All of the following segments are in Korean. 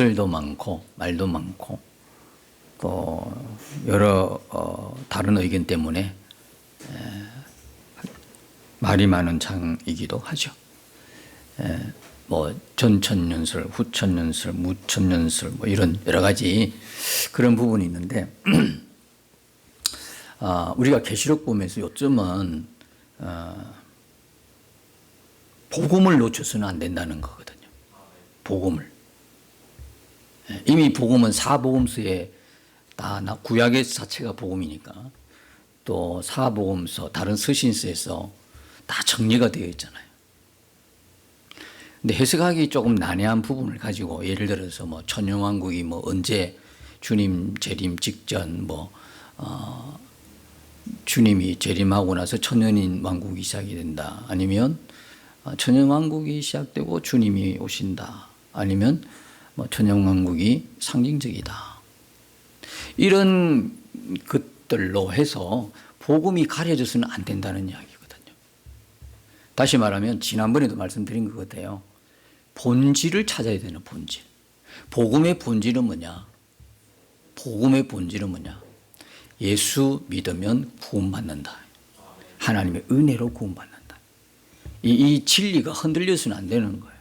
낯설도 많고 말도 많고 또 여러 다른 의견 때문에 말이 많은 장이기도 하죠. 뭐 전천년설, 후천년설, 무천년설 뭐 이런 여러 가지 그런 부분이 있는데 우리가 계시록 보면서 요점은 복음을 놓쳐서는 안 된다는 거거든요. 복음을. 이미 복음은 사복음서에 다 구약의 자체가 복음이니까 또 사복음서 다른 서신서에서 다 정리가 되어 있잖아요. 근데 해석하기 조금 난해한 부분을 가지고 예를 들어서 뭐 천년왕국이 뭐 언제 주님 재림 직전 뭐 주님이 재림하고 나서 천년인 왕국이 시작이 된다. 아니면 천년왕국이 시작되고 주님이 오신다. 아니면 뭐 천년왕국이 상징적이다. 이런 것들로 해서 복음이 가려져서는 안 된다는 이야기거든요. 다시 말하면 지난번에도 말씀드린 것 같아요. 본질을 찾아야 되는 본질. 복음의 본질은 뭐냐? 복음의 본질은 뭐냐? 예수 믿으면 구원받는다. 하나님의 은혜로 구원받는다. 이 진리가 흔들려서는 안 되는 거예요.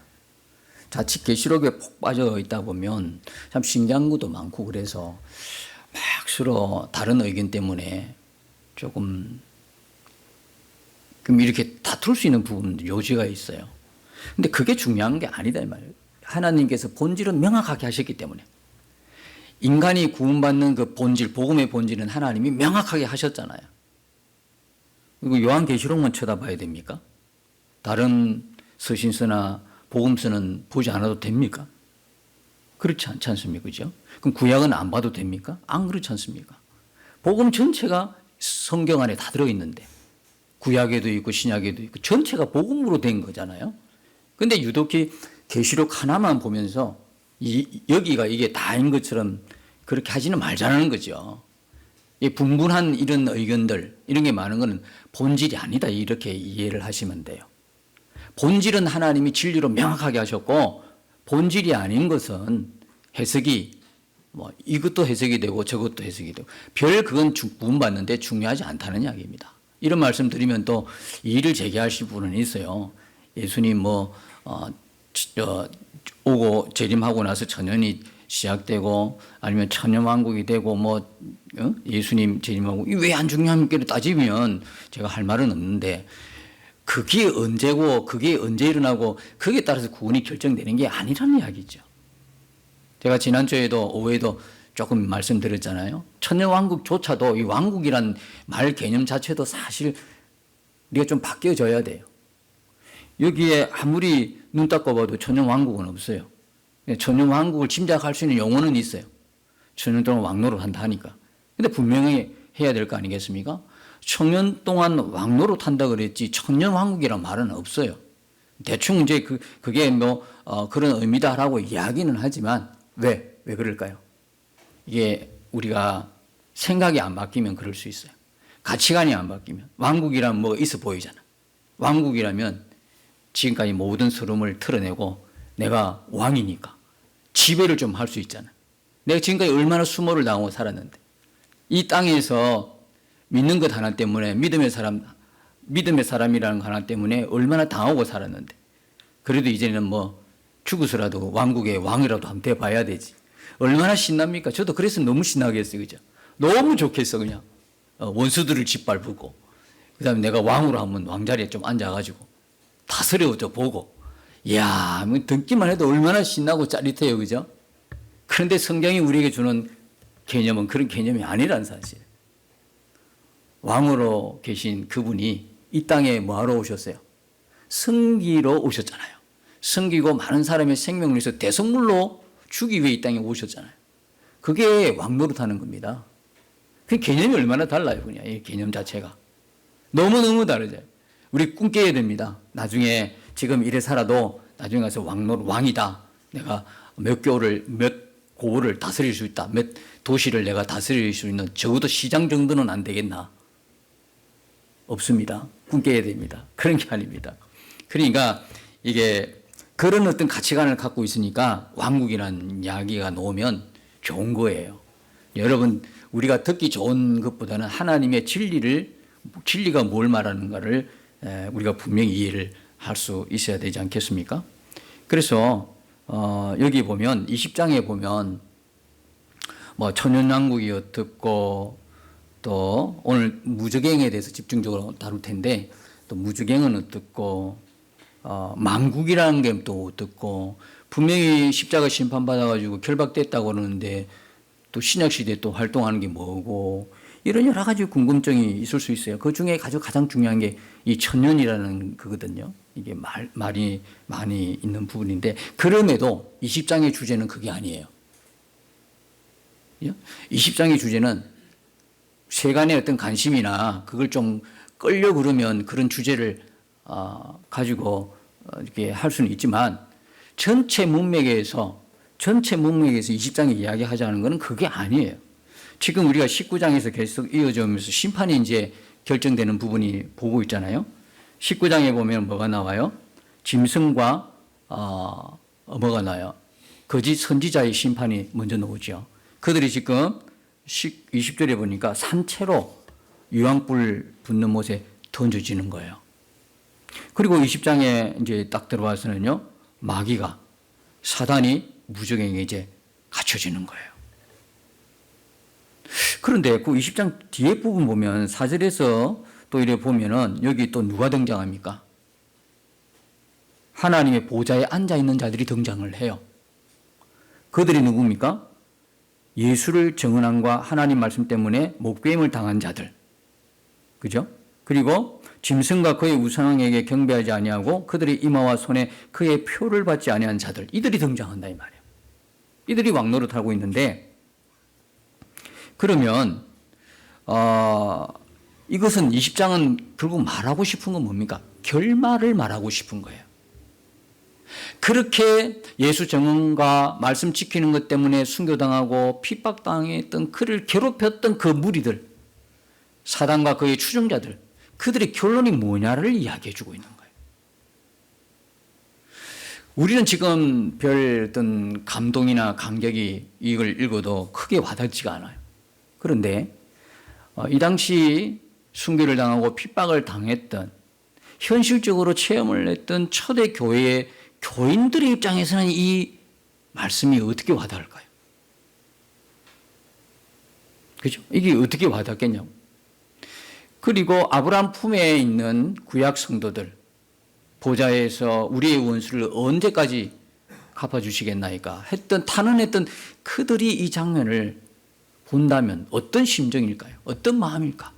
자칫 계시록에 폭 빠져 있다 보면 참 신기한 것도 많고 그래서 막 서로 다른 의견 때문에 조금 이렇게 다툴 수 있는 부분도 요지가 있어요. 근데 그게 중요한 게 아니다 이 말이에요. 하나님께서 본질은 명확하게 하셨기 때문에 인간이 구원받는 그 본질, 복음의 본질은 하나님이 명확하게 하셨잖아요. 그리고 요한계시록만 쳐다봐야 됩니까? 다른 서신서나 복음서는 보지 않아도 됩니까? 그렇지 않지 않습니까? 그죠? 그럼 구약은 안 봐도 됩니까? 안 그렇지 않습니까? 복음 전체가 성경 안에 다 들어있는데 구약에도 있고 신약에도 있고 전체가 복음으로 된 거잖아요. 근데 유독히 계시록 하나만 보면서 여기가 이게 다인 것처럼 그렇게 하지는 말자는 거죠. 이 분분한 이런 의견들 이런 게 많은 것은 본질이 아니다 이렇게 이해를 하시면 돼요. 본질은 하나님이 진리로 명확하게 하셨고 본질이 아닌 것은 해석이 뭐 이것도 해석이 되고 저것도 해석이 되고 별 그건 구원받는데 중요하지 않다는 이야기입니다. 이런 말씀 드리면 또 이의를 제기하실 분은 있어요. 예수님 뭐 오고 재림하고 나서 천년이 시작되고 아니면 천년왕국이 되고 뭐 예수님 재림하고 왜 안 중요합니까? 따지면 제가 할 말은 없는데 그게 언제고 그게 언제 일어나고 그게 따라서 구원이 결정되는 게 아니라는 이야기죠. 제가 지난주에도 오후에도 조금 말씀드렸잖아요. 천년왕국조차도 이 왕국이란 말 개념 자체도 사실 우리가 좀 바뀌어져야 돼요. 여기에 아무리 눈 닦고 봐도 천년왕국은 없어요. 천년왕국을 짐작할 수 있는 용어는 있어요. 천년 동안 왕노릇 한다 하니까. 근데 분명히 해야 될 거 아니겠습니까? 천년 동안 왕노릇 한다 그랬지 천년왕국이란 말은 없어요. 대충 이제 그게 뭐 그런 의미다라고 이야기는 하지만 왜 그럴까요? 이게 우리가 생각이 안 바뀌면 그럴 수 있어요. 가치관이 안 바뀌면 왕국이라면 뭐가 있어 보이잖아. 왕국이라면 지금까지 모든 서름을 털어내고 내가 왕이니까 지배를 좀 할 수 있잖아. 내가 지금까지 얼마나 수모를 당하고 살았는데 이 땅에서 믿는 것 하나 때문에 믿음의 사람이라는 것 하나 때문에 얼마나 당하고 살았는데 그래도 이제는 뭐 죽어서라도 왕국의 왕이라도 한번 돼봐야 되지. 얼마나 신납니까? 저도 그래서 너무 신나겠어요. 그죠? 너무 좋겠어 그냥. 원수들을 짓밟고 그 다음에 내가 왕으로 한번 왕자리에 좀 앉아가지고 다스려져 보고 이야 뭐 듣기만 해도 얼마나 신나고 짜릿해요. 그죠? 그런데 성경이 우리에게 주는 개념은 그런 개념이 아니라는 사실. 왕으로 계신 그분이 이 땅에 뭐하러 오셨어요? 섬기러 오셨잖아요. 섬기고 많은 사람의 생명을 위해서 대성물로 주기 위해 이 땅에 오셨잖아요. 그게 왕노릇하는 겁니다. 그 개념이 얼마나 달라요, 그냥 이 개념 자체가. 너무너무 다르죠. 우리 꿈깨야 됩니다. 나중에 지금 이래 살아도 나중에 가서 왕이다. 내가 몇 고을을 다스릴 수 있다. 몇 도시를 내가 다스릴 수 있는 적어도 시장 정도는 안 되겠나? 없습니다. 꿈깨야 됩니다. 그런 게 아닙니다. 그러니까 이게 그런 어떤 가치관을 갖고 있으니까 왕국이라는 이야기가 나오면 좋은 거예요. 여러분, 우리가 듣기 좋은 것보다는 하나님의 진리가 뭘 말하는가를 우리가 분명히 이해를 할 수 있어야 되지 않겠습니까? 그래서 여기 보면 20장에 보면 뭐 천연왕국이 어떻고 또 오늘 무저갱에 대해서 집중적으로 다룰 텐데 또 무저갱은 어떻고 만국이라는 게 또 어떻고 분명히 십자가 심판받아가지고 결박됐다고 그러는데 또 신약시대에 또 활동하는 게 뭐고 이런 여러 가지 궁금증이 있을 수 있어요. 그 중에 가장 중요한 게 이 천년이라는 그거든요. 이게 말이 많이 있는 부분인데 그럼에도 20장의 주제는 그게 아니에요. 20장의 주제는 세간의 어떤 관심이나 그걸 좀 끌려 그러면 그런 주제를 가지고 이렇게 할 수는 있지만 전체 문맥에서 20장에 이야기하자는 것은 그게 아니에요. 지금 우리가 19장에서 계속 이어져 오면서 심판이 이제 결정되는 부분이 보고 있잖아요. 19장에 보면 뭐가 나와요? 짐승과 뭐가 나와요? 거짓 선지자의 심판이 먼저 나오죠. 그들이 지금 20절에 보니까 산채로 유황불 붙는 못에 던져지는 거예요. 그리고 20장에 이제 딱 들어와서는요, 마귀가 사단이 무저갱에 이제 갇혀지는 거예요. 그런데 그 20장 뒤에 부분 보면 4절에서 또 이래 보면은 여기 또 누가 등장합니까? 하나님의 보좌에 앉아 있는 자들이 등장을 해요. 그들이 누굽니까? 예수를 증언함과 하나님 말씀 때문에 목배임을 당한 자들. 그죠? 그리고 짐승과 그의 우상에게 경배하지 아니하고 그들의 이마와 손에 그의 표를 받지 아니한 자들. 이들이 등장한다 이 말이에요. 이들이 왕노릇하고 있는데 그러면 이것은 20장은 결국 말하고 싶은 건 뭡니까? 결말을 말하고 싶은 거예요. 그렇게 예수 증언과 말씀 지키는 것 때문에 순교당하고 핍박당했던 그를 괴롭혔던 그 무리들, 사단과 그의 추종자들, 그들의 결론이 뭐냐를 이야기해 주고 있는 거예요. 우리는 지금 별 어떤 감동이나 감격이 이걸 읽어도 크게 와닿지가 않아요. 그런데 이 당시 순교를 당하고 핍박을 당했던 현실적으로 체험을 했던 초대 교회의 교인들의 입장에서는 이 말씀이 어떻게 와닿을까요? 그죠? 이게 어떻게 와닿겠냐고. 그리고 아브라함 품에 있는 구약 성도들, 보좌에서 우리의 원수를 언제까지 갚아주시겠나이까 했던 탄원했던 그들이 이 장면을 본다면 어떤 심정일까요? 어떤 마음일까?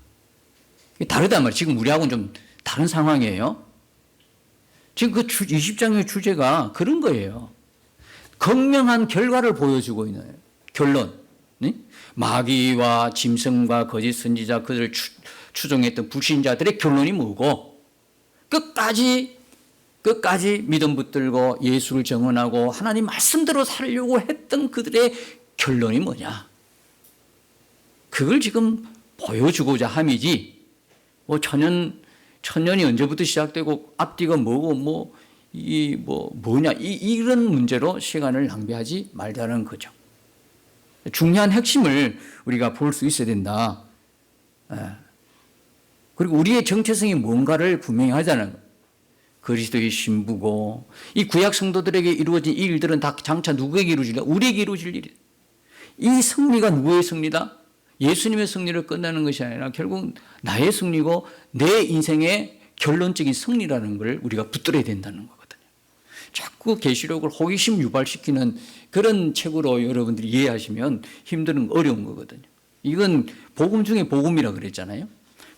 다르단 말이에요. 지금 우리하고는 좀 다른 상황이에요. 지금 그 20장의 주제가 그런 거예요. 극명한 결과를 보여주고 있는 거예요. 결론. 네? 마귀와 짐승과 거짓 선지자 그들을 추종했던 불신자들의 결론이 뭐고 끝까지 믿음 붙들고 예수를 증언하고 하나님 말씀대로 살려고 했던 그들의 결론이 뭐냐. 그걸 지금 보여주고자 함이지 뭐 천년이 언제부터 시작되고 앞뒤가 뭐고 뭐냐 이런 문제로 시간을 낭비하지 말자는 거죠. 중요한 핵심을 우리가 볼 수 있어야 된다. 그리고 우리의 정체성이 뭔가를 분명히 하자는 거예요. 그리스도의 신부고 이 구약 성도들에게 이루어진 이 일들은 다 장차 누구에게 이루어질까? 우리에게 이루어질 일이에요. 이 승리가 누구의 승리다? 예수님의 승리를 끝나는 것이 아니라 결국 나의 승리고 내 인생의 결론적인 승리라는 걸 우리가 붙들어야 된다는 거거든요. 자꾸 계시록을 호기심 유발시키는 그런 책으로 여러분들이 이해하시면 어려운 거거든요. 이건 복음 중에 복음이라 그랬잖아요.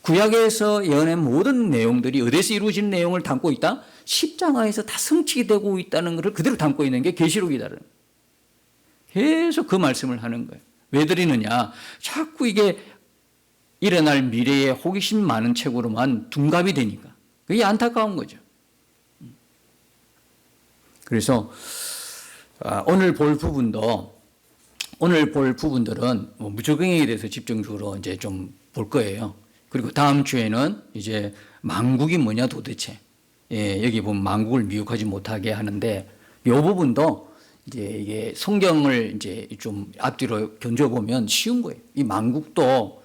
구약에서 예언한 모든 내용들이 어디서 이루어지는 내용을 담고 있다? 십자가에서 다 성취되고 있다는 것을 그대로 담고 있는 게 계시록이다는 거예요. 계속 그 말씀을 하는 거예요. 왜 드리느냐? 자꾸 이게 일어날 미래에 호기심 많은 책으로만 둔갑이 되니까. 그게 안타까운 거죠. 그래서 오늘 볼 부분들은 무저갱에 대해서 집중적으로 이제 좀 볼 거예요. 그리고 다음 주에는 이제 만국이 뭐냐 도대체. 여기 보면 만국을 미혹하지 못하게 하는데 이 부분도 이제 이게 성경을 이제 좀 앞뒤로 견줘 보면 쉬운 거예요. 이 만국도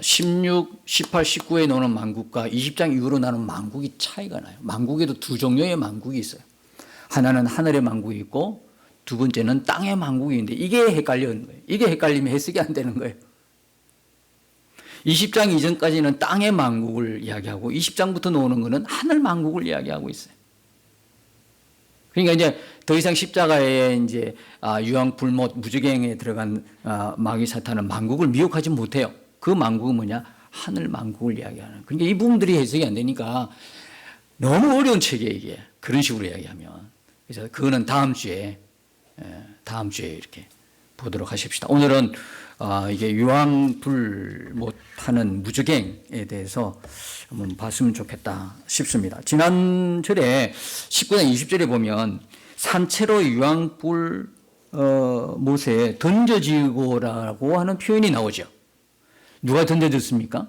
16, 18, 19에 나오는 만국과 20장 이후로 나오는 만국이 차이가 나요. 만국에도 두 종류의 만국이 있어요. 하나는 하늘의 만국이 있고 두 번째는 땅의 만국이 있는데 이게 헷갈리는 거예요. 이게 헷갈리면 해석이 안 되는 거예요. 20장 이전까지는 땅의 만국을 이야기하고 20장부터 나오는 것은 하늘 만국을 이야기하고 있어요. 그러니까 이제 더 이상 십자가에 이제 유황 불못 무저갱에 들어간 마귀 사탄은 만국을 미혹하지 못해요. 그 만국은 뭐냐? 하늘 만국을 이야기하는. 그러니까 이 부분들이 해석이 안 되니까 너무 어려운 책이에요, 이게. 그런 식으로 이야기하면. 그래서 그거는 다음 주에 이렇게 보도록 하십시다. 오늘은 이게 유황 불못 하는 무저갱에 대해서 한번 봤으면 좋겠다 싶습니다. 지난 절에 19장 20절에 보면 산채로 유황 불 못에 던져지고라고 하는 표현이 나오죠. 누가 던져졌습니까?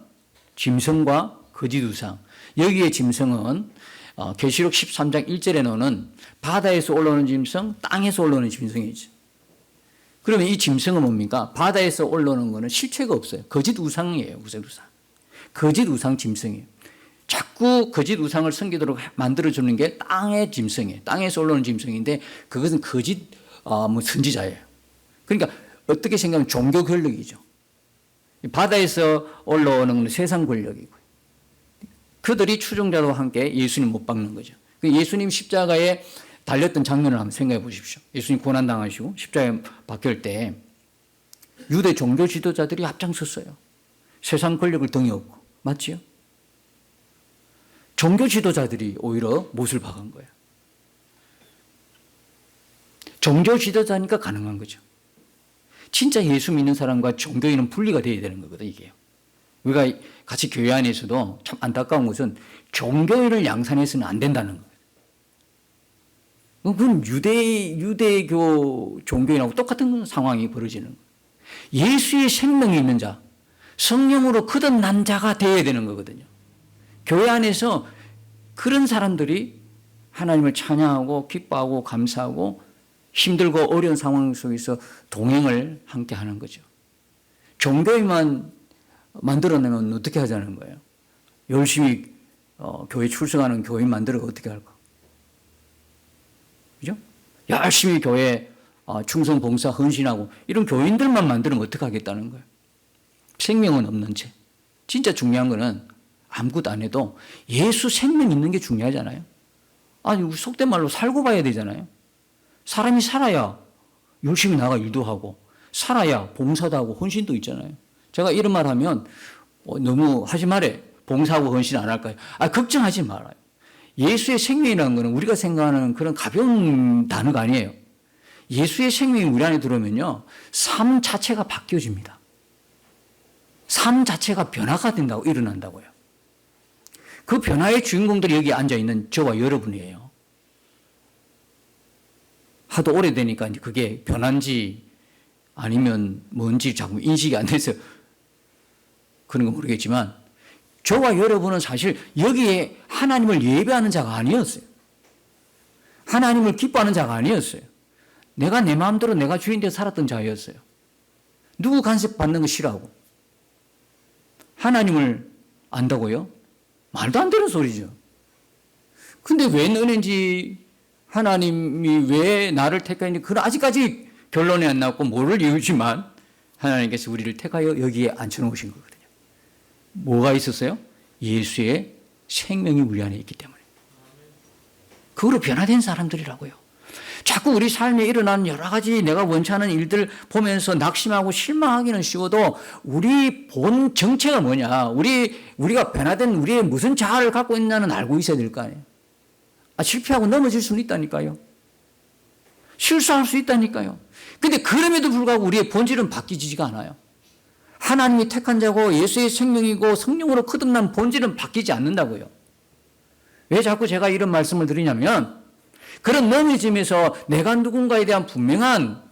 짐승과 거짓 우상. 여기에 짐승은 계시록 13장 1절에 나오는 바다에서 올라오는 짐승, 땅에서 올라오는 짐승이죠. 그러면 이 짐승은 뭡니까? 바다에서 올라오는 것은 실체가 없어요. 거짓 우상이에요. 거짓 우상. 거짓 우상 짐승이에요. 자꾸 거짓 우상을 섬기도록 만들어주는 게 땅의 짐승이에요. 땅에서 올라오는 짐승인데 그것은 거짓 선지자예요. 그러니까 어떻게 생각하면 종교 권력이죠. 바다에서 올라오는 건 세상 권력이고 그들이 추종자와 함께 예수님 못 박는 거죠. 예수님 십자가에 달렸던 장면을 한번 생각해 보십시오. 예수님 고난당하시고 십자가에 박힐 때 유대 종교 지도자들이 앞장섰어요. 세상 권력을 등에 업고. 맞지요? 종교 지도자들이 오히려 못을 박은 거예요. 종교 지도자니까 가능한 거죠. 진짜 예수 믿는 사람과 종교인은 분리가 돼야 되는 거거든요, 이게요. 우리가 같이 교회 안에서도 참 안타까운 것은 종교인을 양산해서는 안 된다는 거예요. 그건 유대교 종교인하고 똑같은 상황이 벌어지는 거예요. 예수의 생명이 있는 자, 성령으로 거듭난 자가 되어야 되는 거거든요. 교회 안에서 그런 사람들이 하나님을 찬양하고 기뻐하고 감사하고 힘들고 어려운 상황 속에서 동행을 함께 하는 거죠. 종교인만 만들어내면 어떻게 하자는 거예요? 열심히 교회 출석하는 교인 만들어가 어떻게 할까? 그죠? 열심히 교회 충성, 봉사, 헌신하고 이런 교인들만 만들면 어떻게 하겠다는 거예요? 생명은 없는 채. 진짜 중요한 거는 아무것도 안 해도 예수 생명 있는 게 중요하잖아요. 아니, 속된 말로 살고 봐야 되잖아요. 사람이 살아야 열심히 나가 일도 하고 살아야 봉사도 하고 헌신도 있잖아요. 제가 이런 말 하면 너무 하지 말아요. 봉사하고 헌신 안 할까요? 걱정하지 말아요. 예수의 생명이라는 것은 우리가 생각하는 그런 가벼운 단어가 아니에요. 예수의 생명이 우리 안에 들어오면요, 삶 자체가 바뀌어집니다. 삶 자체가 변화가 된다고, 일어난다고요. 그 변화의 주인공들이 여기 앉아있는 저와 여러분이에요. 하도 오래되니까 그게 변한지 아니면 뭔지 자꾸 인식이 안 돼서 그런 건 모르겠지만 저와 여러분은 사실 여기에 하나님을 예배하는 자가 아니었어요. 하나님을 기뻐하는 자가 아니었어요. 내가 내 마음대로 내가 주인 되어 살았던 자였어요. 누구 간섭 받는 거 싫어하고. 하나님을 안다고요? 말도 안 되는 소리죠. 근데 왜 은혜인지 하나님이 왜 나를 택하는지 그건 아직까지 결론이 안 나왔고 모를 이유지만 하나님께서 우리를 택하여 여기에 앉혀놓으신 거거든요. 뭐가 있었어요? 예수의 생명이 우리 안에 있기 때문에. 그거로 변화된 사람들이라고요. 자꾸 우리 삶에 일어나는 여러 가지 내가 원치 않은 일들 보면서 낙심하고 실망하기는 쉬워도 우리 본 정체가 뭐냐, 우리가 변화된 우리의 무슨 자아를 갖고 있냐는 알고 있어야 될 거 아니에요. 실패하고 넘어질 수는 있다니까요. 실수할 수 있다니까요. 근데 그럼에도 불구하고 우리의 본질은 바뀌지가 않아요. 하나님이 택한 자고 예수의 생명이고 성령으로 거듭난 본질은 바뀌지 않는다고요. 왜 자꾸 제가 이런 말씀을 드리냐면 그런 넘어짐에서 내가 누군가에 대한 분명한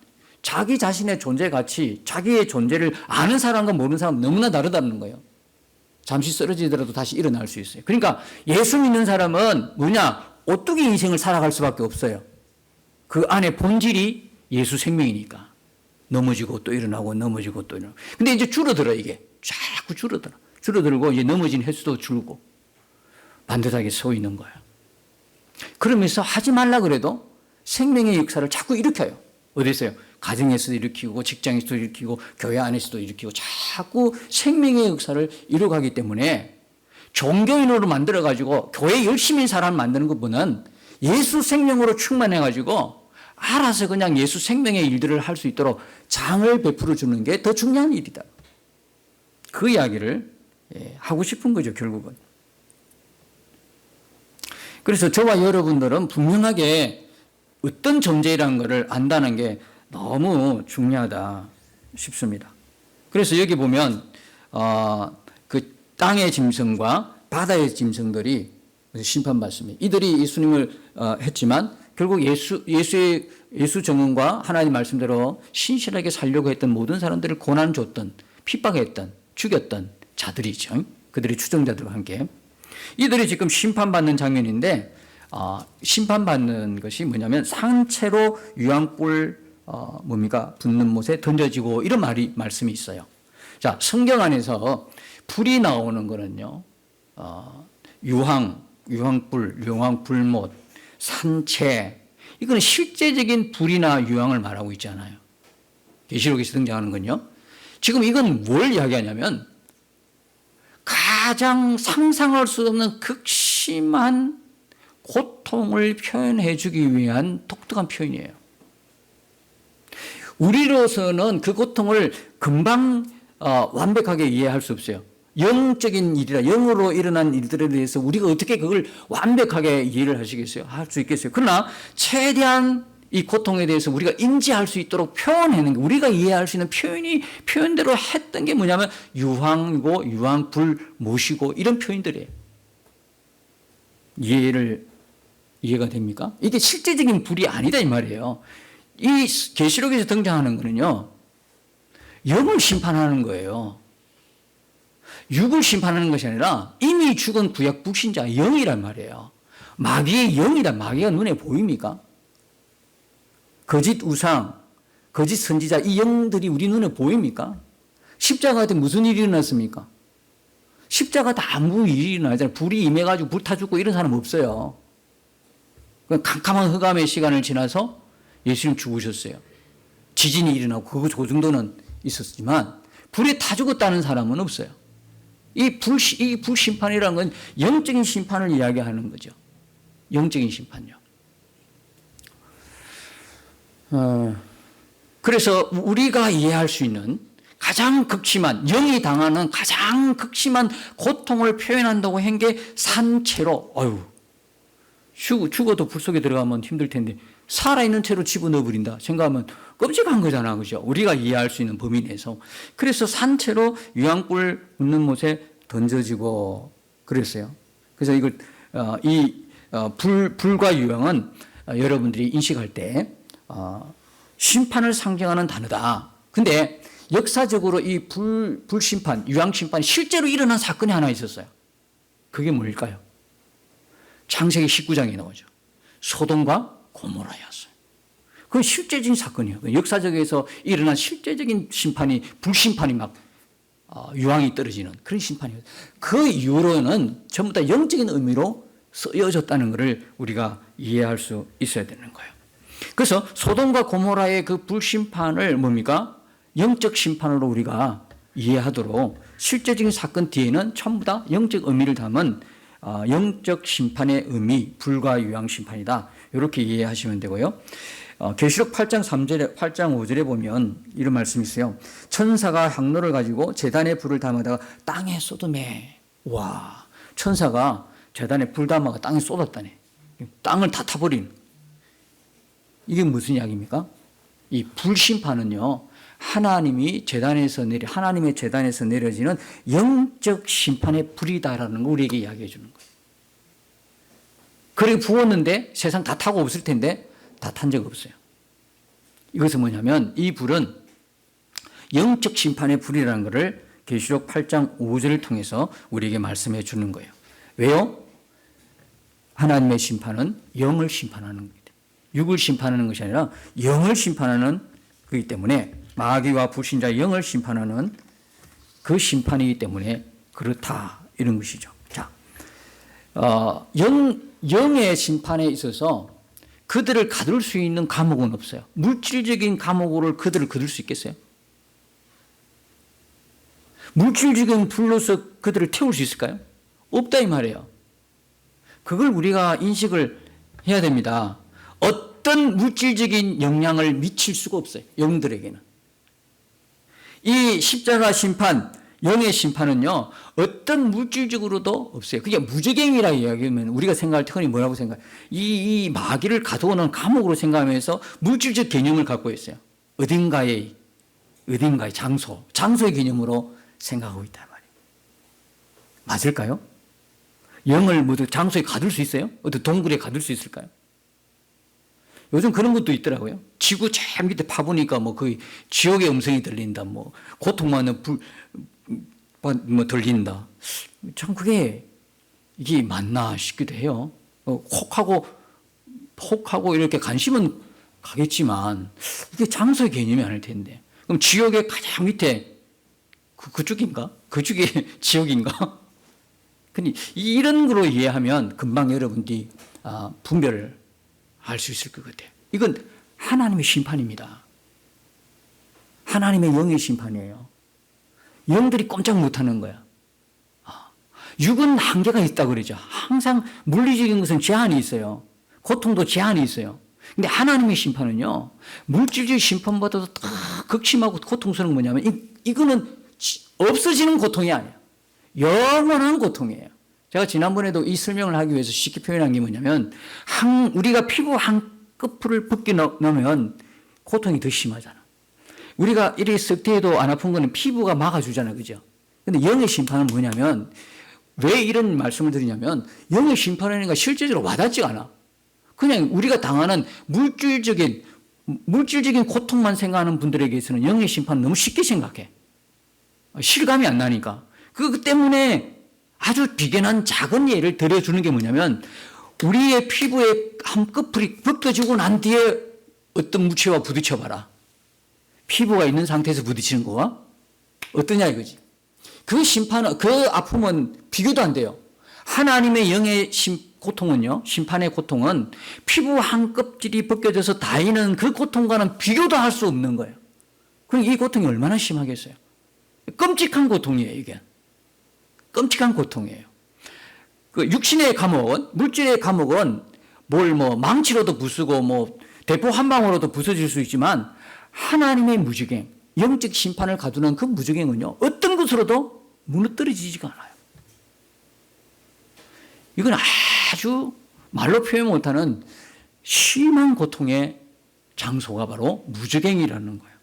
자기 자신의 존재 가치, 자기의 존재를 아는 사람과 모르는 사람 너무나 다르다는 거예요. 잠시 쓰러지더라도 다시 일어날 수 있어요. 그러니까 예수 믿는 사람은 뭐냐? 오뚜기 인생을 살아갈 수밖에 없어요. 그 안에 본질이 예수 생명이니까 넘어지고 또 일어나고 넘어지고 또 일어나고. 근데 이제 줄어들어 이게. 자꾸 줄어들어. 줄어들고 이제 넘어진 횟수도 줄고 반듯하게 서 있는 거예요. 그러면서 하지 말라 그래도 생명의 역사를 자꾸 일으켜요. 어디서요? 가정에서도 일으키고 직장에서도 일으키고 교회 안에서도 일으키고 자꾸 생명의 역사를 이루어가기 때문에 종교인으로 만들어가지고 교회 열심히 사람 만드는 것보다는 예수 생명으로 충만해가지고 알아서 그냥 예수 생명의 일들을 할 수 있도록 장을 베풀어 주는 게 더 중요한 일이다. 그 이야기를 하고 싶은 거죠, 결국은. 그래서 저와 여러분들은 분명하게 어떤 존재라는 것을 안다는 게 너무 중요하다 싶습니다. 그래서 여기 보면 그 땅의 짐승과 바다의 짐승들이 심판받습니다. 이들이 예수님을 했지만 결국 예수 정언과 하나님 말씀대로 신실하게 살려고 했던 모든 사람들을 고난 줬던, 핍박했던, 죽였던 자들이죠. 그들이 추종자들과 함께. 이들이 지금 심판받는 장면인데 심판받는 것이 뭐냐면 상체로 유황불 붙는 못에 던져지고 이런 말씀이 있어요. 자, 성경 안에서 불이 나오는 거는요. 유황불, 유황불못, 산채 이거는 실제적인 불이나 유황을 말하고 있잖아요. 계시록에서 등장하는 건요. 지금 이건 뭘 이야기하냐면 가장 상상할 수 없는 극심한 고통을 표현해 주기 위한 독특한 표현이에요. 우리로서는 그 고통을 금방 완벽하게 이해할 수 없어요. 영적인 일이라 영으로 일어난 일들에 대해서 우리가 어떻게 그걸 완벽하게 이해를 하시겠어요? 할 수 있겠어요? 그러나 최대한 이 고통에 대해서 우리가 인지할 수 있도록 표현하는 게 우리가 이해할 수 있는 표현대로 했던 게 뭐냐면 유황이고 유황불 못이고 이런 표현들이에요. 이해가 됩니까? 이게 실제적인 불이 아니다 이 말이에요. 이 계시록에서 등장하는 거는요. 영을 심판하는 거예요. 육을 심판하는 것이 아니라 이미 죽은 구약 불신자 영이란 말이에요. 마귀의 영이란 마귀가 눈에 보입니까? 거짓 우상, 거짓 선지자 이 영들이 우리 눈에 보입니까? 십자가 때 무슨 일이 일어났습니까? 십자가 다 아무 일이 일어나잖아요. 불이 임해가지고 불타 죽고 이런 사람 없어요. 캄캄한 흑암의 시간을 지나서 예수님 죽으셨어요. 지진이 일어나고 그 정도는 있었지만 불에 타 죽었다는 사람은 없어요. 이 불심판이라는 건 영적인 심판을 이야기하는 거죠. 영적인 심판요. 그래서 우리가 이해할 수 있는 가장 극심한 영이 당하는 가장 극심한 고통을 표현한다고 한 게 산채로 죽어도 불 속에 들어가면 힘들 텐데 살아있는 채로 집어넣어 버린다 생각하면 끔찍한 거잖아, 그죠? 우리가 이해할 수 있는 범위 내에서. 그래서 산채로 유황불 묻는 못에 던져지고 그랬어요. 그래서 이걸 불과 유황은 여러분들이 인식할 때 심판을 상징하는 단어다. 근데 역사적으로 이 불심판, 유황심판이 실제로 일어난 사건이 하나 있었어요. 그게 뭘까요? 창세기 19장에 나오죠. 소돔과 고모라였어요. 그건 실제적인 사건이에요. 역사적에서 일어난 실제적인 심판이, 불심판이 막 유황이 떨어지는 그런 심판이에요. 그 이후로는 전부 다 영적인 의미로 쓰여졌다는 것을 우리가 이해할 수 있어야 되는 거예요. 그래서 소돔과 고모라의 그 불심판을 뭡니까? 영적 심판으로 우리가 이해하도록 실제적인 사건 뒤에는 전부 다 영적 의미를 담은 영적 심판의 의미, 불과 유황 심판이다. 이렇게 이해하시면 되고요. 계시록 8장 3절에 8장 5절에 보면 이런 말씀이 있어요. 천사가 향로를 가지고 제단에 불을 담아다가 땅에 쏟음에. 와, 천사가 제단에 불 담아가 땅에 쏟았다네. 땅을 다 타버리는. 이게 무슨 이야기입니까? 이 불심판은요. 하나님의 제단에서 내려지는 영적 심판의 불이다라는 걸 우리에게 이야기해 주는 거예요. 그래 부었는데 세상 다 타고 없을 텐데 다 탄 적 없어요. 이것은 뭐냐면 이 불은 영적 심판의 불이라는 것을 계시록 8장 5절을 통해서 우리에게 말씀해 주는 거예요. 왜요? 하나님의 심판은 영을 심판하는 겁니다. 육을 심판하는 것이 아니라 영을 심판하는 거기 때문에 마귀와 불신자의 영을 심판하는 그 심판이기 때문에 그렇다 이런 것이죠. 자, 영의 심판에 있어서 그들을 가둘 수 있는 감옥은 없어요. 물질적인 감옥으로 그들을 거둘 수 있겠어요? 물질적인 불로서 그들을 태울 수 있을까요? 없다 이 말이에요. 그걸 우리가 인식을 해야 됩니다. 어떤 물질적인 영향을 미칠 수가 없어요. 영들에게는. 이 십자가 심판, 영의 심판은요, 어떤 물질적으로도 없어요. 그게 무저갱이라 이야기하면 우리가 생각할 때 흔히 뭐라고 생각해요? 이 마귀를 가두어놓은 감옥으로 생각하면서 물질적 개념을 갖고 있어요. 어딘가의 장소의 개념으로 생각하고 있단 말이에요. 맞을까요? 영을 모두 장소에 가둘 수 있어요? 어떤 동굴에 가둘 수 있을까요? 요즘 그런 것도 있더라고요. 지구 제일 밑에 파보니까 뭐 거의 지옥의 음성이 들린다, 뭐 고통만 뭐 들린다. 참 그게 이게 맞나 싶기도 해요. 혹하고 이렇게 관심은 가겠지만 이게 장소의 개념이 아닐 텐데. 그럼 지옥의 가장 밑에 그쪽인가? 그쪽이 지옥인가? 근데 이런 거로 이해하면 금방 여러분들이 분별을 할 수 있을 것 같아요. 이건 하나님의 심판입니다. 하나님의 영의 심판이에요. 영들이 꼼짝 못하는 거야. 육은 한계가 있다고 그러죠. 항상 물리적인 것은 제한이 있어요. 고통도 제한이 있어요. 근데 하나님의 심판은요, 물질적 심판보다도 더 극심하고 고통스러운 건 뭐냐면 이거는 없어지는 고통이 아니에요. 영원한 고통이에요. 제가 지난번에도 이 설명을 하기 위해서 쉽게 표현한 게 뭐냐면 우리가 피부 한 끝풀을 벗겨놓으면 고통이 더 심하잖아. 우리가 이렇게 썩대도 안 아픈 거는 피부가 막아주잖아요. 그죠? 근데 영의 심판은 뭐냐면 왜 이런 말씀을 드리냐면 영의 심판이니까 실제적으로 와닿지가 않아. 그냥 우리가 당하는 물질적인 고통만 생각하는 분들에게서는 영의 심판은 너무 쉽게 생각해. 실감이 안 나니까. 그 때문에 아주 비견한 작은 예를 들어주는 게 뭐냐면 우리의 피부의 한 끝풀이 벗겨지고 난 뒤에 어떤 무체와 부딪혀봐라. 피부가 있는 상태에서 부딪히는 거와 어떠냐 이거지. 그 심판은, 그 아픔은 비교도 안 돼요. 하나님의 영의 고통은요, 심판의 고통은 피부 한 껍질이 벗겨져서 다이는 그 고통과는 비교도 할 수 없는 거예요. 그럼 이 고통이 얼마나 심하겠어요? 끔찍한 고통이에요, 이게. 끔찍한 고통이에요. 그 육신의 감옥은, 물질의 감옥은 뭘 망치로도 부수고 대포 한 방으로도 부서질 수 있지만 하나님의 무저갱, 영적 심판을 가두는 그 무저갱은요, 어떤 것으로도 무너뜨려지지가 않아요. 이건 아주 말로 표현 못하는 심한 고통의 장소가 바로 무저갱이라는 거예요.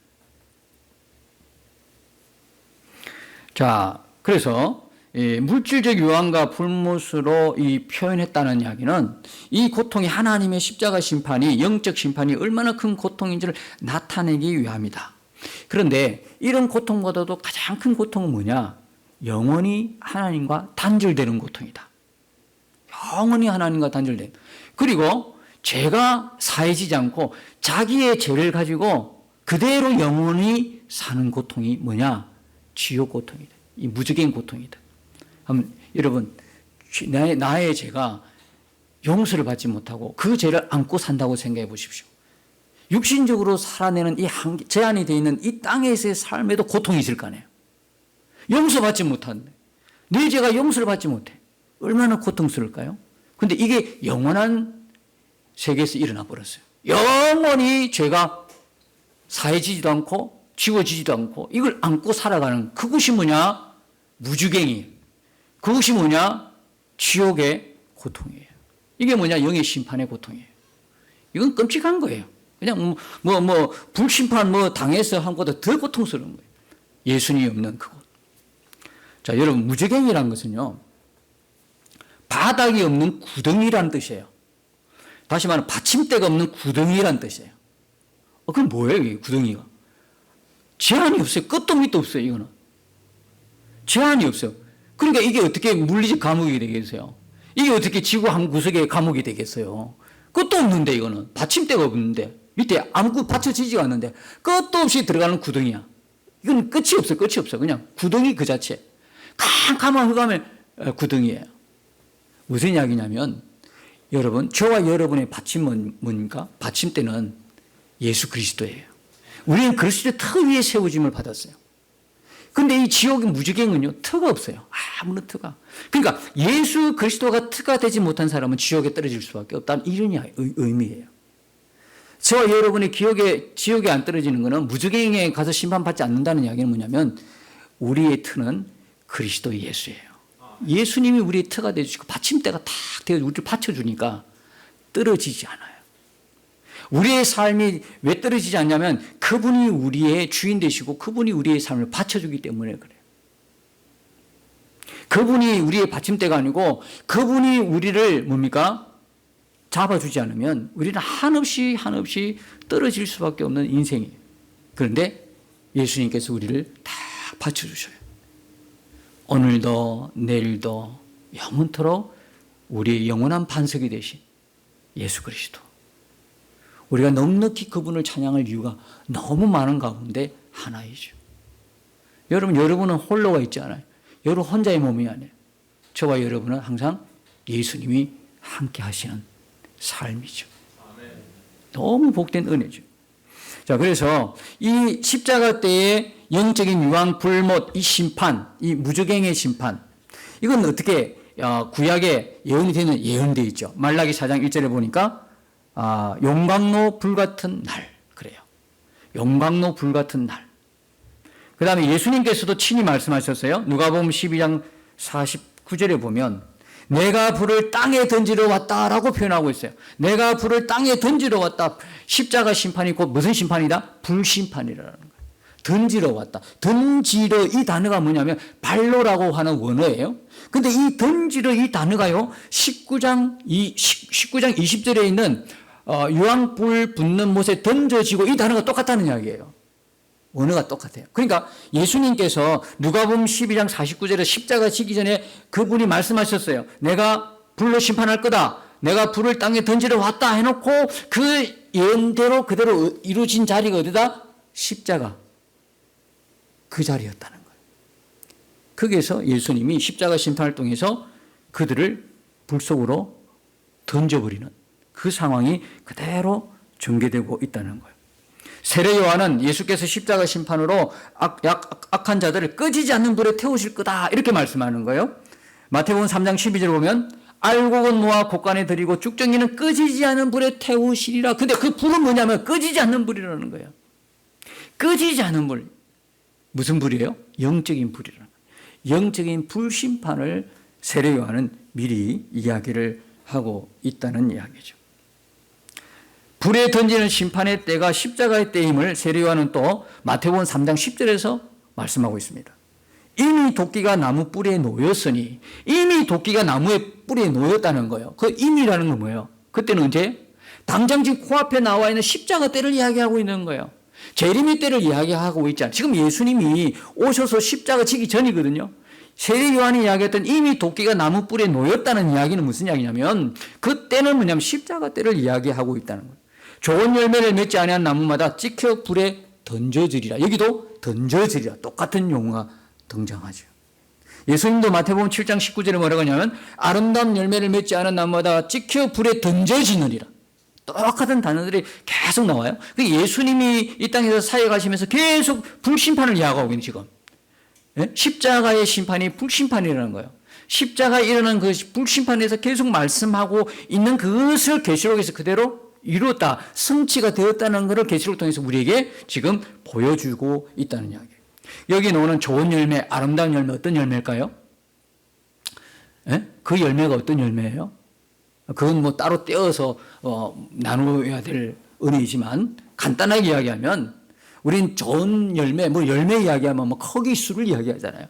자, 그래서 물질적 유황과 불못으로 이 표현했다는 이야기는 이 고통이 하나님의 십자가 심판이, 영적 심판이 얼마나 큰 고통인지를 나타내기 위함이다. 그런데 이런 고통보다도 가장 큰 고통은 뭐냐? 영원히 하나님과 단절되는 고통이다. 영원히 하나님과 단절된. 그리고 죄가 사해지지 않고 자기의 죄를 가지고 그대로 영원히 사는 고통이 뭐냐? 지옥 고통이다. 이 무적인 고통이다. 여러분, 나의 죄가 용서를 받지 못하고 그 죄를 안고 산다고 생각해 보십시오. 육신적으로 살아내는 이 제한이 되어 있는 이 땅에서의 삶에도 고통이 있을 거 아니에요. 용서받지 못한데 내 죄가 용서를 받지 못해. 얼마나 고통스러울까요? 근데 이게 영원한 세계에서 일어나 버렸어요. 영원히 죄가 사해지지도 않고 지워지지도 않고 이걸 안고 살아가는 그것이 뭐냐? 무주갱이. 그것이 뭐냐? 지옥의 고통이에요. 이게 뭐냐? 영의 심판의 고통이에요. 이건 끔찍한 거예요. 그냥 불심판 당해서 한 것보다 더 고통스러운 거예요. 예수님이 없는 그곳. 자, 여러분, 무저갱이라는 것은요, 바닥이 없는 구덩이라는 뜻이에요. 다시 말하면 받침대가 없는 구덩이라는 뜻이에요. 그럼 뭐예요, 이 구덩이가? 제한이 없어요. 끝도 밑도 없어요, 이거는. 제한이 없어요. 그러니까 이게 어떻게 물리적 감옥이 되겠어요? 이게 어떻게 지구 한 구석의 감옥이 되겠어요? 끝도 없는데 이거는 받침대가 없는데 밑에 아무것도 받쳐지지가 않는데 끝도 없이 들어가는 구덩이야. 이건 끝이 없어, 끝이 없어. 그냥 구덩이 그 자체. 캄캄한 흑암의 구덩이에요. 무슨 이야기냐면 여러분, 저와 여러분의 받침은 뭡니까? 받침대는 예수 그리스도예요. 우리는 그리스도의 터 위에 세워짐을 받았어요. 근데 이 지옥의 무지갱은요, 터가 없어요. 아무런 터가. 그러니까 예수 그리스도가 터가 되지 못한 사람은 지옥에 떨어질 수밖에 없다는 이런 의미예요. 저와 여러분의 지옥에 안 떨어지는 것은 무지갱에 가서 심판받지 않는다는 이야기는 뭐냐면 우리의 터는 그리스도 예수예요. 예수님이 우리의 터가 되어주시고 받침대가 탁 되어 우리를 받쳐주니까 떨어지지 않아요. 우리의 삶이 왜 떨어지지 않냐면 그분이 우리의 주인 되시고 그분이 우리의 삶을 받쳐주기 때문에 그래요. 그분이 우리의 받침대가 아니고 그분이 우리를 뭡니까? 잡아주지 않으면 우리는 한없이 떨어질 수밖에 없는 인생이에요. 그런데 예수님께서 우리를 다 받쳐주셔요. 오늘도 내일도 영원토록 우리의 영원한 반석이 되신 예수 그리스도. 우리가 넉넉히 그분을 찬양할 이유가 너무 많은 가운데 하나이죠. 여러분은 홀로가 있지 않아요. 여러분 혼자의 몸이 아니에요. 저와 여러분은 항상 예수님이 함께 하시는 삶이죠. 너무 복된 은혜죠. 자, 그래서 이 십자가 때의 영적인 유황, 불못, 이 심판, 이 무저갱의 심판, 이건 어떻게 구약에 예언이 되는 예언되어 있죠. 말라기 4장 1절에 보니까 용광로 불같은 날, 그래요. 용광로 불같은 날. 그 다음에 예수님께서도 친히 말씀하셨어요. 누가복음 12장 49절에 보면 내가 불을 땅에 던지러 왔다라고 표현하고 있어요. 내가 불을 땅에 던지러 왔다. 십자가 심판이 곧 무슨 심판이다? 불심판이라는 거예요. 던지러 왔다. 던지러 이 단어가 뭐냐면 발로라고 하는 원어예요. 근데 이 던지러 이 단어가요. 19장 20절에 있는 유황불 붙는 못에 던져지고 이 단어가 똑같다는 이야기예요. 원어가 똑같아요. 그러니까 예수님께서 누가복음 12장 49절에 십자가 지기 전에 그분이 말씀하셨어요. 내가 불로 심판할 거다. 내가 불을 땅에 던지러 왔다 해놓고 그 예언대로 그대로 이루어진 자리가 어디다? 십자가. 그 자리였다는 거예요. 거기에서 예수님이 십자가 심판을 통해서 그들을 불 속으로 던져버리는 그 상황이 그대로 전개되고 있다는 거예요. 세례 요한은 예수께서 십자가 심판으로 악한 자들을 꺼지지 않는 불에 태우실 거다 이렇게 말씀하는 거예요. 마태복음 3장 12절 보면 알곡은 모아 곳간에 들이고 쭉정이는 꺼지지 않는 불에 태우시리라. 근데 그 불은 뭐냐면 꺼지지 않는 불이라는 거예요. 꺼지지 않는 불. 무슨 불이에요? 영적인 불이라는 거예요. 영적인 불심판을 세례 요한은 미리 이야기를 하고 있다는 이야기죠. 불에 던지는 심판의 때가 십자가의 때임을 세례 요한은 또 마태복음 3장 10절에서 말씀하고 있습니다. 이미 도끼가 나무 뿌리에 놓였으니, 이미 도끼가 나무의 뿌리에 놓였다는 거예요. 그 이미라는 건 뭐예요? 그때는 언제? 당장 지금 코앞에 나와 있는 십자가 때를 이야기하고 있는 거예요. 재림의 때를 이야기하고 있잖아요. 지금 예수님이 오셔서 십자가 지기 전이거든요. 세례 요한이 이야기했던 이미 도끼가 나무 뿌리에 놓였다는 이야기는 무슨 이야기냐면 그때는 뭐냐면 십자가 때를 이야기하고 있다는 거예요. 좋은 열매를 맺지 아니한 나무마다 찍혀 불에 던져지리라. 여기도 던져지리라. 똑같은 용어가 등장하죠. 예수님도 마태복음 7장 19절에 뭐라고 하냐면 아름다운 열매를 맺지 않은 나무마다 찍혀 불에 던져지느니라. 똑같은 단어들이 계속 나와요. 예수님이 이 땅에서 사역하시면서 계속 불심판을 이야기하고 있는 지금. 십자가의 심판이 불심판이라는 거예요. 십자가에 일어난 그 불심판에서 계속 말씀하고 있는 그것을 계시록에서 그대로 이루었다, 성취가 되었다는 것을 계시록을 통해서 우리에게 지금 보여주고 있다는 이야기예요. 여기 나오는 좋은 열매, 아름다운 열매 어떤 열매일까요? 그 열매가 어떤 열매예요? 그건 뭐 따로 떼어서 나누어야 될 은혜이지만 간단하게 이야기하면 우린 좋은 열매, 뭐 열매 이야기하면 뭐 크기 수를 이야기하잖아요.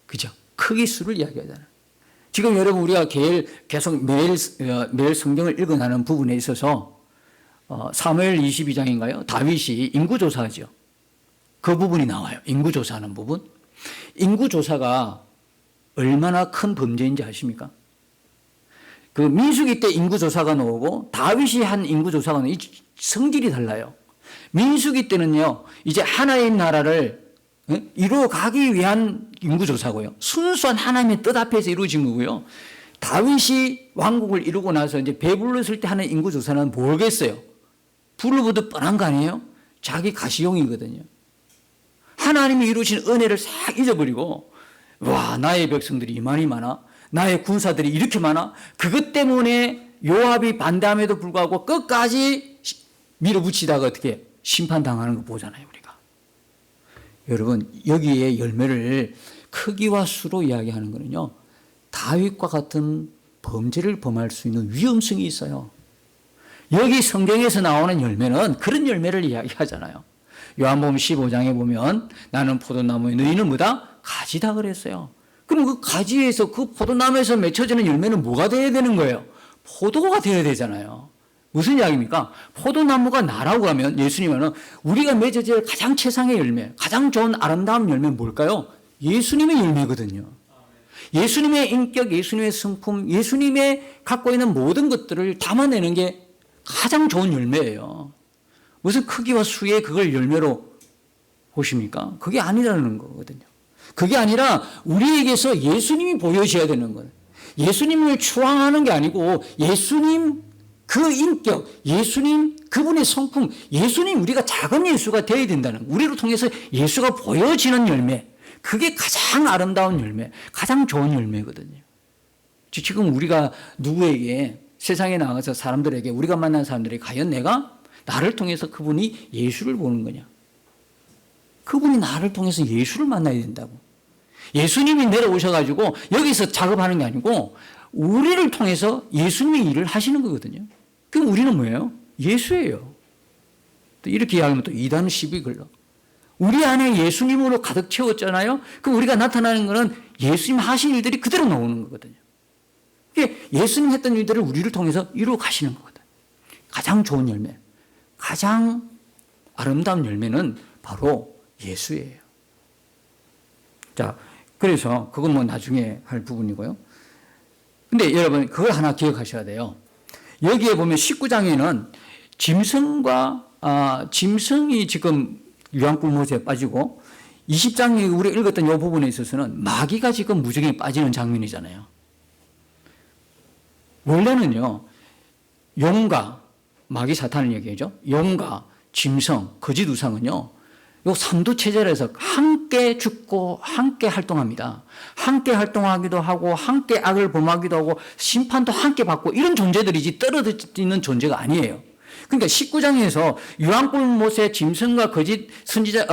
그죠? 크기 수를 이야기하잖아요. 지금 여러분 우리가 계속 매일 성경을 읽어나가는 부분에 있어서 사무엘 22장인가요? 다윗이 인구조사하죠. 그 부분이 나와요. 인구조사하는 부분. 인구조사가 얼마나 큰 범죄인지 아십니까? 그 민수기 때 인구조사가 나오고 다윗이 한 인구조사가 나오고 성질이 달라요. 민수기 때는요, 이제 하나의 나라를 이루어가기 위한 인구조사고요. 순수한 하나님의 뜻 앞에서 이루어진 거고요. 다윗이 왕국을 이루고 나서 이제 배불렀을 때 하는 인구조사는 뭐겠어요? 불을 보듯 뻔한 거 아니에요? 자기 가시용이거든요. 하나님이 이루신 은혜를 싹 잊어버리고, 와, 나의 백성들이 이만이 많아? 나의 군사들이 이렇게 많아? 그것 때문에 요압이 반대함에도 불구하고 끝까지 밀어붙이다가 어떻게 심판당하는 거 보잖아요, 우리가. 여러분, 여기에 열매를 크기와 수로 이야기하는 거는요, 다윗과 같은 범죄를 범할 수 있는 위험성이 있어요. 여기 성경에서 나오는 열매는 그런 열매를 이야기하잖아요. 요한복음 15장에 보면 나는 포도나무에 너희는 뭐다? 가지다 그랬어요. 그럼 그 가지에서 그 포도나무에서 맺혀지는 열매는 뭐가 되어야 되는 거예요? 포도가 되어야 되잖아요. 무슨 이야기입니까? 포도나무가 나라고 하면 예수님은 우리가 맺어질 가장 최상의 열매, 가장 좋은 아름다운 열매는 뭘까요? 예수님의 열매거든요. 예수님의 인격, 예수님의 성품, 예수님의 갖고 있는 모든 것들을 담아내는 게 가장 좋은 열매예요. 무슨 크기와 수에 그걸 열매로 보십니까? 그게 아니라는 거거든요. 그게 아니라 우리에게서 예수님이 보여져야 되는 거예요. 예수님을 추앙하는 게 아니고 예수님 그 인격, 예수님 그분의 성품, 예수님 우리가 작은 예수가 되어야 된다는 거예요. 우리를 통해서 예수가 보여지는 열매, 그게 가장 아름다운 열매, 가장 좋은 열매거든요. 지금 우리가 누구에게 세상에 나가서 사람들에게 우리가 만난 사람들이 과연 내가 나를 통해서 그분이 예수를 보는 거냐? 그분이 나를 통해서 예수를 만나야 된다고. 예수님이 내려오셔가지고 여기서 작업하는 게 아니고 우리를 통해서 예수님이 일을 하시는 거거든요. 그럼 우리는 뭐예요? 예수예요. 또 이렇게 이야기하면 또 이단 시비 걸러. 우리 안에 예수님으로 가득 채웠잖아요. 그럼 우리가 나타나는 거는 예수님 하신 일들이 그대로 나오는 거거든요. 예수님 했던 일들을 우리를 통해서 이루어 가시는 거거든요. 가장 좋은 열매, 가장 아름다운 열매는 바로 예수예요. 자, 그래서 그건 뭐 나중에 할 부분이고요. 근데 여러분, 그걸 하나 기억하셔야 돼요. 여기에 보면 19장에는 짐승이 지금 유황불못에 빠지고 20장에 우리가 읽었던 이 부분에 있어서는 마귀가 지금 무적에 빠지는 장면이잖아요. 원래는요, 용과 마귀 사탄을 얘기하죠. 용과 짐승, 거짓 우상은요, 요 삼두체제에서 함께 죽고 함께 활동합니다. 함께 활동하기도 하고 함께 악을 범하기도 하고 심판도 함께 받고 이런 존재들이지 떨어지는 존재가 아니에요. 그러니까 19장에서 유황불못의 짐승과 거짓 선지자,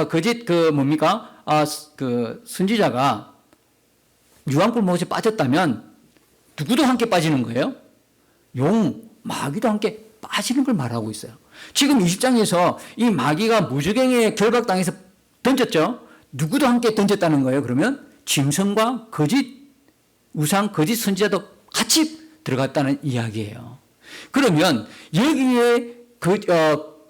선지자가 유황불못에 빠졌다면 누구도 함께 빠지는 거예요? 용, 마귀도 함께 빠지는 걸 말하고 있어요. 지금 20장에서 이 마귀가 무저갱에 결박당해서 던졌죠. 누구도 함께 던졌다는 거예요. 그러면 짐승과 거짓 우상, 거짓 선지자도 같이 들어갔다는 이야기예요. 그러면 여기에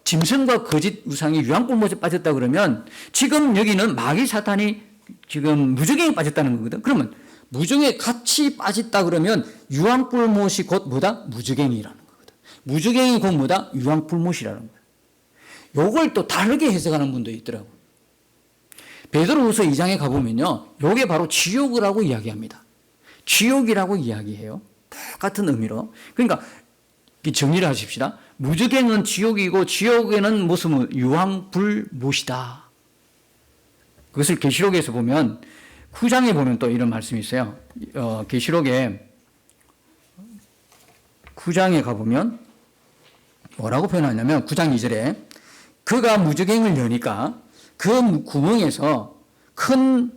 짐승과 거짓 우상이 유황불못에 빠졌다 그러면 지금 여기는 마귀 사탄이 지금 무저갱에 빠졌다는 거거든. 그러면 무저갱에 같이 빠졌다 그러면 유황불못이 곧 뭐다? 무저갱이라는 거거든. 무저갱이 곧 뭐다? 유황불못이라는 거예요. 요걸 또 다르게 해석하는 분도 있더라고요. 베드로후서 2장에 가보면요, 요게 바로 지옥이라고 이야기합니다. 지옥이라고 이야기해요. 똑같은 의미로. 그러니까 정리를 하십시다. 무저갱은 지옥이고 지옥에는 무슨 유황불못이다. 그것을 계시록에서 보면 9장에 보면 또 이런 말씀이 있어요. 계시록에 9장에 가보면 뭐라고 표현하냐면 9장 2절에 그가 무저갱을 여니까 그 구멍에서 큰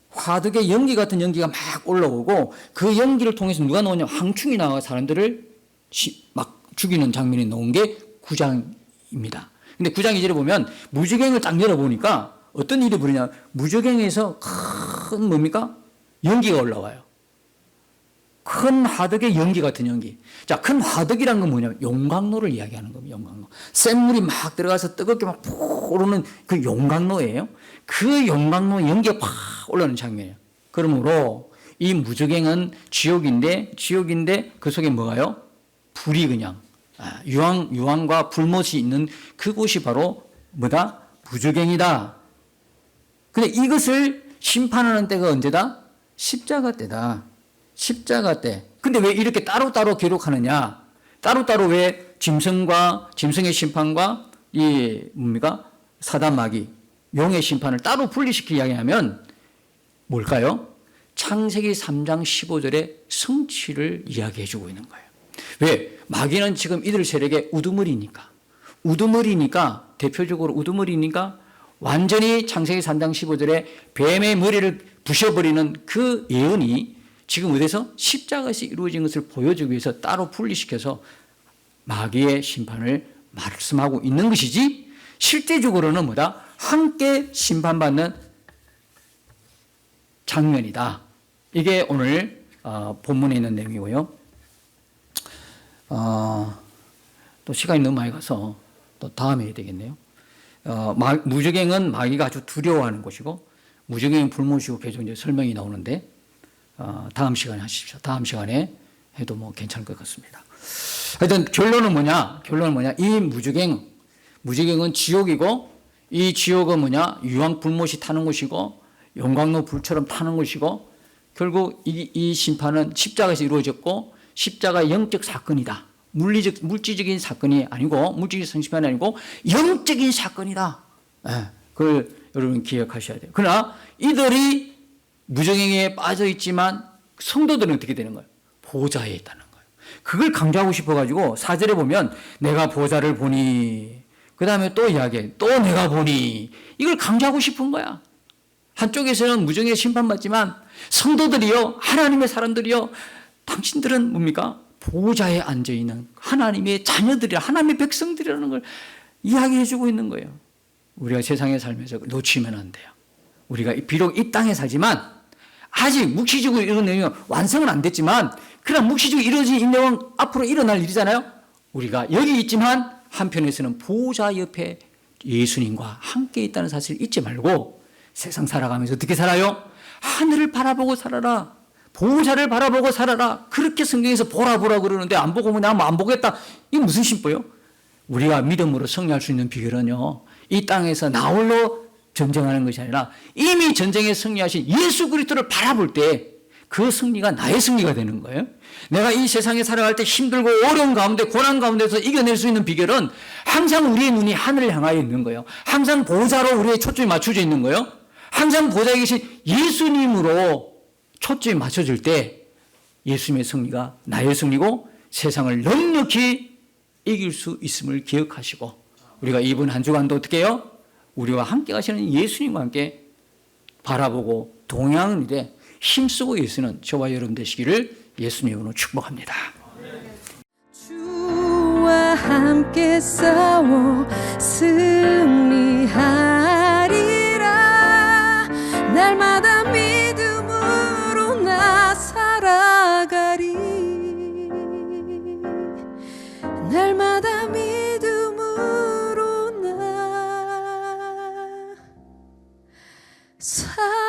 화덕의 연기 같은 연기가 막 올라오고 그 연기를 통해서 누가 나오냐, 황충이 나와 사람들을 막 죽이는 장면이 나온 게 9장입니다. 근데 9장 2절에 보면 무저갱을 딱 열어보니까 어떤 일이 벌어지냐, 무저갱에서 큰 뭡니까? 연기가 올라와요. 큰 화덕의 연기 같은 연기. 자, 큰 화덕이란 건 뭐냐면 용광로를 이야기하는 겁니다. 용광로. 센 물이 막 들어가서 뜨겁게 막 푹 오르는 그 용광로예요. 그 용광로 연기가 팍 올라오는 장면이에요. 그러므로 이 무적행은 지옥인데 그 속에 뭐가요? 불이 그냥 유황과 불못이 있는 그곳이 바로 뭐다? 무적행이다. 근데 이것을 심판하는 때가 언제다? 십자가 때다. 십자가 때. 근데 왜 이렇게 따로따로 기록하느냐? 따로따로 왜 짐승의 심판과 이 뭡니까? 사단 마귀, 용의 심판을 따로 분리시키게 이야기하면 뭘까요? 창세기 3장 15절의 성취를 이야기해 주고 있는 거예요. 왜? 마귀는 지금 이들 세력의 우두머리니까 대표적으로 우두머리니까 완전히 창세기 3장 15절에 뱀의 머리를 부셔버리는 그 예언이 지금 어디서 십자가에서 이루어진 것을 보여주기 위해서 따로 분리시켜서 마귀의 심판을 말씀하고 있는 것이지, 실제적으로는 뭐다? 함께 심판받는 장면이다. 이게 오늘 본문에 있는 내용이고요. 또 시간이 너무 많이 가서 또 다음에 해야 되겠네요. 무적행은 마귀가 아주 두려워하는 곳이고, 무적행은 불못이고 계속 이제 설명이 나오는데 다음 시간에 하십시오. 다음 시간에 해도 뭐 괜찮을 것 같습니다. 하여튼 결론은 뭐냐? 이 무적행은 지옥이고, 이 지옥은 뭐냐? 유황 불못이 타는 곳이고, 용광로 불처럼 타는 곳이고, 결국 이 심판은 십자가에서 이루어졌고, 십자가 영적 사건이다. 물질적인 사건이 아니고, 물질적 성심판이 아니고 영적인 사건이다. 그걸 여러분 기억하셔야 돼요. 그러나 이들이 무적행에 빠져 있지만 성도들은 어떻게 되는 거예요? 보좌에 있다는 거예요. 그걸 강조하고 싶어가지고 4절에 보면 내가 보좌를 보니, 그 다음에 또 이야기해. 또 내가 보니. 이걸 강조하고 싶은 거야. 한쪽에서는 무적행에 심판받지만 성도들이요, 하나님의 사람들이요, 당신들은 뭡니까? 보좌에 앉아있는 하나님의 자녀들이라, 하나님의 백성들이라는 걸 이야기해 주고 있는 거예요. 우리가 세상에 살면서 놓치면 안 돼요. 우리가 비록 이 땅에 살지만 아직 묵시적으로 이런 내용은 완성은 안 됐지만, 그러나 묵시적으로 이루어진 이 내용은 앞으로 일어날 일이잖아요. 우리가 여기 있지만 한편에서는 보좌 옆에 예수님과 함께 있다는 사실을 잊지 말고 세상 살아가면서 어떻게 살아요? 하늘을 바라보고 살아라. 보좌를 바라보고 살아라. 그렇게 성경에서 보라 그러는데 안 보고 그냥 안 보겠다. 이게 무슨 심보예요? 우리가 믿음으로 승리할 수 있는 비결은요, 이 땅에서 나 홀로 전쟁하는 것이 아니라 이미 전쟁에 승리하신 예수 그리스도를 바라볼 때 그 승리가 나의 승리가 되는 거예요. 내가 이 세상에 살아갈 때 힘들고 어려운 가운데, 고난 가운데서 이겨낼 수 있는 비결은 항상 우리의 눈이 하늘을 향하여 있는 거예요. 항상 보좌로 우리의 초점이 맞춰져 있는 거예요. 항상 보좌에 계신 예수님으로 초점이 맞춰질 때 예수님의 승리가 나의 승리고 세상을 넉넉히 이길 수 있음을 기억하시고, 우리가 이번 한 주간도 어떻게 해요? 우리와 함께 가시는 예수님과 함께 바라보고 동행하는 일에 힘쓰고 예수는 저와 여러분 되시기를 예수님으로 축복합니다. 주와 함께 싸워 승리하리라. 날마다 믿음으로 나 살아가리. 날마다 믿음으로 나 살아가리.